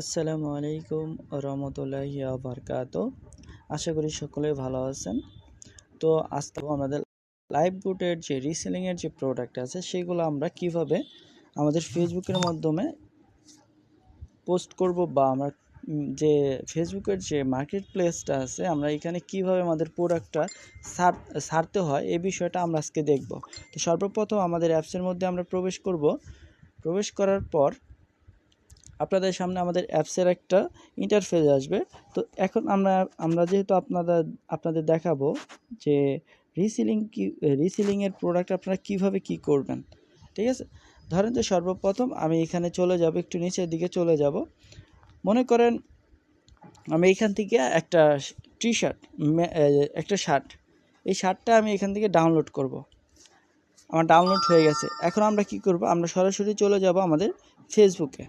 আসসালামু আলাইকুম রহমতুল্লাহি বারকাতুহু। আশা করি সকলে ভালো আছেন। তো আজকে আমাদের লাইভবুটের যে রিসেলিংয়ের যে প্রোডাক্ট আছে সেগুলো আমরা কিভাবে আমাদের ফেসবুকের মাধ্যমে পোস্ট করব বা আমরা যে ফেসবুকের যে মার্কেট প্লেসটা আছে আমরা এখানে কিভাবে আমাদের প্রোডাক্টটা ছাড়তে হয় এই বিষয়টা আমরা আজকে দেখব। তো সর্বপ্রথম আমাদের অ্যাপসের মধ্যে আমরা প্রবেশ করব। প্রবেশ করার পর আপনাদের সামনে আমাদের অ্যাপসের একটা ইন্টারফেস আসবে। তো এখন আমরা যেহেতু আপনাদের দেখাবো যে রিসেলিংয়ের প্রোডাক্ট আপনারা কিভাবে কি করবেন। ঠিক আছে, ধরেন যে সর্বপ্রথম আমি এখানে চলে যাব, একটু নিচের দিকে চলে যাব। মনে করেন আমি এখান থেকে একটা টি শার্ট, একটা শার্ট, এই শার্টটা আমি এখান থেকে ডাউনলোড করব। আমার ডাউনলোড হয়ে গেছে। এখন আমরা কি করব, আমরা সরাসরি চলে যাব আমাদের ফেসবুকে।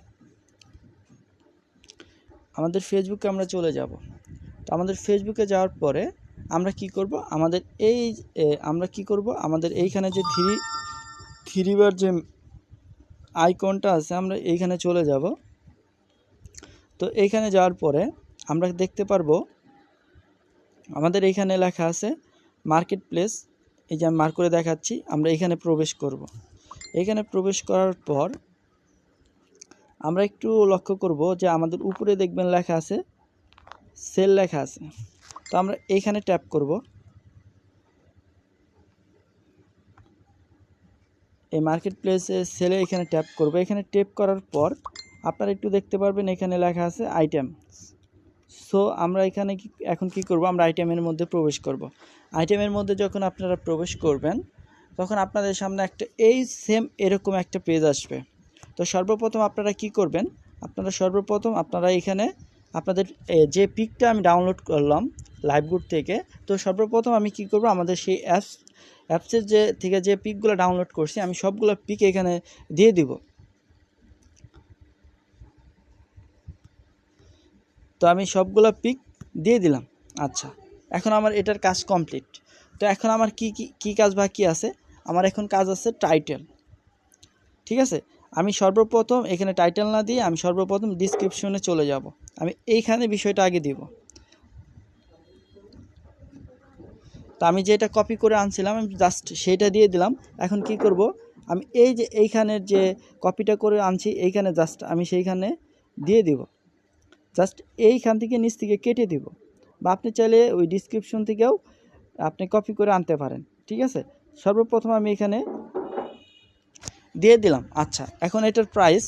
আমরা চলে যাব। তো আমাদের ফেসবুকে যাওয়ার পরে আমরা কি করব, আমাদের এইখানে যে থ্রি বার যে আইকনটা আছে আমরা এইখানে চলে যাব। তো এইখানে যাওয়ার পরে আমরা দেখতে পারবো আমাদের এইখানে লেখা আছে মার্কেট প্লেস। এই যে আমি মার্ক করে দেখাচ্ছি, আমরা এখানে প্রবেশ করব। এখানে প্রবেশ করার পর আমরা একটু লক্ষ্য করব যে আমাদের উপরে দেখবেন লেখা আছে সেল লেখা আছে। তো আমরা এইখানে ট্যাপ করব। এই মার্কেট প্লেসে সেলে এখানে ট্যাপ করব। এখানে ট্যাপ করার পর আপনারা একটু দেখতে পারবেন এখানে লেখা আছে আইটেম। সো আমরা এখানে এখন কি করব, আমরা আইটেমের মধ্যে প্রবেশ করব। আইটেমের মধ্যে যখন আপনারা প্রবেশ করবেন তখন আপনাদের সামনে এই সেম এরকম একটা পেজ আসবে। তো সর্বপ্রথম আপনারা কি করবেন, আপনারা এখানে আপনাদের যে পিকটা আমি ডাউনলোড করলাম লাইভবুট থেকে, তো সর্বপ্রথম আমি কি করব, আমাদের সেই অ্যাপসের যে পিকগুলো ডাউনলোড করছি আমি সবগুলো পিক এখানে দিয়ে দিব। তো আমি সবগুলো পিক দিয়ে দিলাম। আচ্ছা, এখন আমার এটার কাজ কমপ্লিট। তো এখন আমার কি কাজ বাকি আছে, আমার এখন কাজ আছে টাইটেল। ঠিক আছে, আমি সর্বপ্রথম এখানে টাইটেল না দিয়ে আমি সর্বপ্রথম ডিসক্রিপশনে চলে যাব। আমি এইখানে বিষয়টা আগে দিব। তো আমি যেটা কপি করে আনছিলাম আমি জাস্ট সেইটা দিয়ে দিলাম। এখন কি করব, আমি এইখানের যে কপিটা করে আনছি এইখানে জাস্ট আমি সেইখানে দিয়ে দিব। জাস্ট এইখান থেকে নিচ থেকে কেটে দিব, বা আপনি চাইলে ওই ডিসক্রিপশন থেকেও আপনি কপি করে আনতে পারেন। ঠিক আছে, সর্বপ্রথম আমি এখানে দিয়ে দিলাম। আচ্ছা, এখন এটার প্রাইস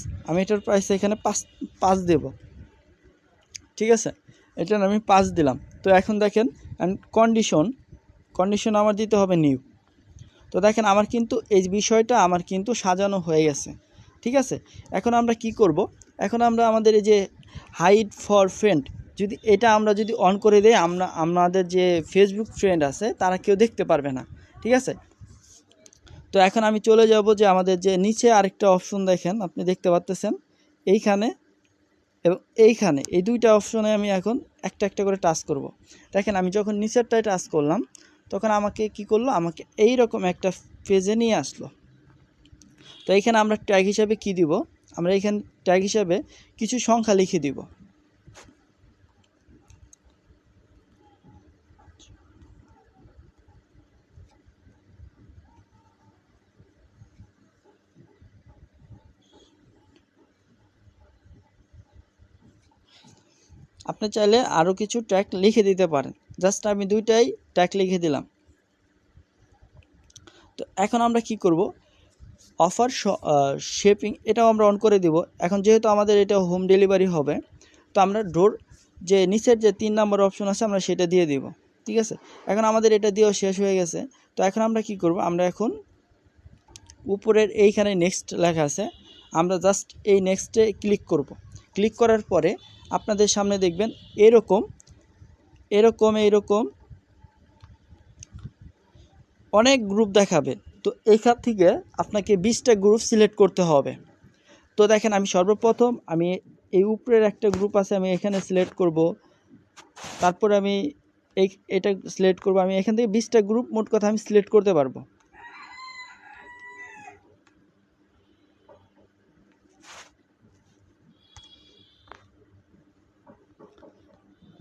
এখানে 5 দেব। ঠিক আছে, এটার আমি 5 দিলাম। তো এখন দেখেন কন্ডিশন আমার দিতে হবে নিউ। তো দেখেন আমার কিন্তু এই বিষয়টা আমার কিন্তু সাজানো হয়ে গেছে। ঠিক আছে, এখন আমরা কি করব, এখন আমরা আমাদের এই যে হাইড ফর ফ্রেন্ড আমরা যদি অন করে দেই, আমাদের যে ফেসবুক ফ্রেন্ড আছে তারা কেউ দেখতে পারবে না। ঠিক আছে, তো এখন আমি চলে যাব যে আমাদের যে নিচে আরেকটা অপশন দেখেন, আপনি দেখতে পাচ্ছেন এইখানে এবং এইখানে, এই দুইটা অপশনে আমি এখন একটা একটা করে টাচ করব। দেখেন আমি যখন নিচেরটায় টাচ করলাম তখন আমাকে কি করলো, আমাকে এই রকম একটা পেজে নিয়ে আসলো। তো এইখানে আমরা ট্যাগ হিসাবে কি দিব, আমরা এখানে ট্যাগ হিসাবে কিছু সংখ্যা লিখে দিব। আপনি চাইলে আরও কিছু ট্যাগ লিখে দিতে পারেন, জাস্ট আমি দুইটাই ট্যাগ লিখে দিলাম। তো এখন আমরা কি করব, অফার শিপিং এটাও আমরা অন করে দিব। এখন যেহেতু আমাদের এটা হোম ডেলিভারি হবে, তো আমরা ডোর যে নিচের যে 3 নম্বর অপশন আছে আমরা সেটা দিয়ে দিব। ঠিক আছে, এখন আমাদের এটা দিয়েও শেষ হয়ে গেছে। তো এখন আমরা কি করব, আমরা এখন উপরের এইখানে নেক্সট লেখা আছে, আমরা জাস্ট এই নেক্সটে ক্লিক করব। ক্লিক করার পরে আপনাদের সামনে দেখবেন এরকম অনেক গ্রুপ দেখাবে। তো এইখান থেকে আপনাকে 20টা গ্রুপ সিলেক্ট করতে হবে। তো দেখেন আমি সর্বপ্রথম এই উপরের একটা গ্রুপ আছে আমি এখানে সিলেক্ট করব। তারপর আমি এটা সিলেক্ট করব। আমি এখান থেকে 20টা গ্রুপ মোট কথা আমি সিলেক্ট করতে পারবো।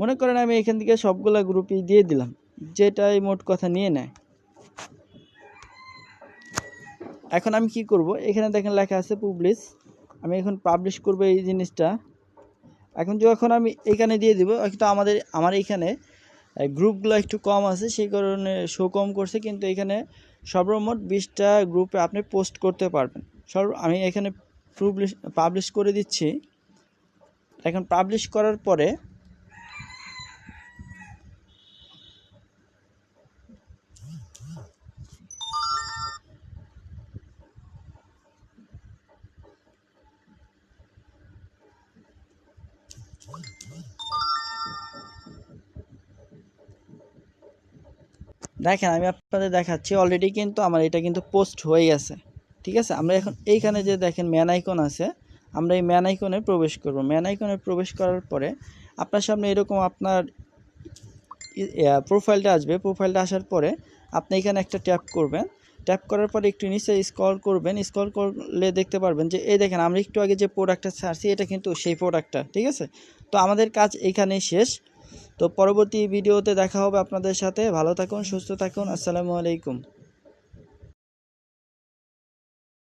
মনে করেন আমি এখান থেকে সবগুলা গ্রুপই দিয়ে দিলাম, যেটাই মোট কথা নিয়ে নেয়। এখন আমি কি করব, এখানে দেখেন লেখা আছে পাবলিশ, আমি এখন পাবলিশ করব এই জিনিসটা। এখন যখন আমি এখানে দিয়ে দিব, একটা আমার এইখানে গ্রুপগুলো একটু কম আছে, সেই কারণে শো কম করছে, কিন্তু এখানে সর্বমোট 20টা গ্রুপে আপনি পোস্ট করতে পারবেন। আমি এখানে পাবলিশ করে দিচ্ছি। এখন পাবলিশ করার পরে দেখেন আমি আপনাদের দেখাচ্ছি, অলরেডি কিন্তু আমার এটা কিন্তু পোস্ট হয়ে গেছে। ঠিক আছে, আমরা এখন এইখানে যে দেখেন ম্যান আইকন আছে, আমরা এই ম্যান আইকনে প্রবেশ করব। ম্যান আইকনে প্রবেশ করার পরে আপনার সামনে এরকম আপনার প্রোফাইলটা আসবে। প্রোফাইলটা আসার পরে আপনি এখানে একটা ট্যাপ করবেন। ট্যাপ করার পরে একটু নিচে স্ক্রল করবেন। স্ক্রল করলে দেখতে পারবেন যে এই দেখেন আমরা একটু আগে যে প্রোডাক্টটা ছাড়ছি, এটা কিন্তু সেই প্রোডাক্টটা। ঠিক আছে, তো আমাদের কাজ এইখানেই শেষ। তো পরবর্তী ভিডিওতে দেখা হবে আপনাদের সাথে। ভালো থাকুন, সুস্থ থাকুন। আসসালামু আলাইকুম।